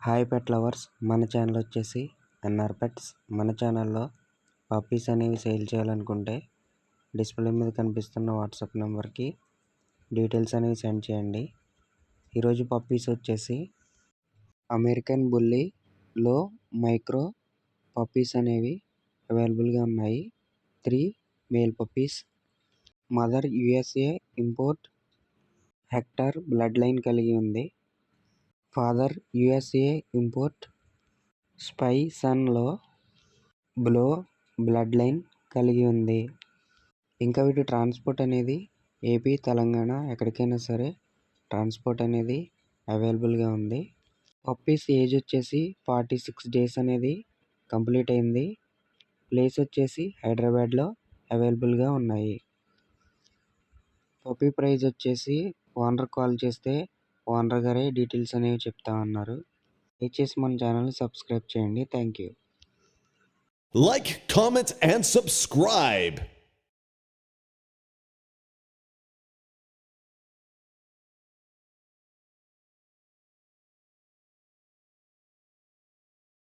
Hi pet lovers, మన channel వచ్చేసి NR pets. మన ఛానల్లో పప్పీస్ అనేవి సేల్ చేయాలనుకుంటే డిస్ప్లే మీద కనిపిస్తున్న వాట్సాప్ నెంబర్కి డీటెయిల్స్ అనేవి సెండ్ చేయండి. ఈరోజు పప్పీస్ వచ్చేసి అమెరికన్ బుల్లీలో మైక్రో పప్పీస్ అనేవి అవైలబుల్గా ఉన్నాయి. 3 male puppies. Mother USA import, Hector blood line కలిగి ఉంది. ఫాదర్ యుఎస్ఏ ఇంపోర్ట్, స్పై సన్లో బ్లో బ్లడ్ లైన్ కలిగి ఉంది. ఇంకా వీటి ట్రాన్స్పోర్ట్ అనేది ఏపీ, తెలంగాణ ఎక్కడికైనా సరే ట్రాన్స్పోర్ట్ అనేది అవైలబుల్గా ఉంది. పప్పీస్ ఏజ్ వచ్చేసి 46 డేస్ అనేది కంప్లీట్ అయింది. ప్లేస్ వచ్చేసి హైదరాబాద్లో అవైలబుల్గా ఉన్నాయి. పప్పీ ప్రైస్ వచ్చేసి ఓనర్ కాల్ చేస్తే ఓనర్ గారే డీటెయిల్స్ అనేవి చెప్తామన్నారు. దయచేసి మన ఛానల్ని సబ్స్క్రైబ్ చేయండి. Thank you. Like, comment, and subscribe.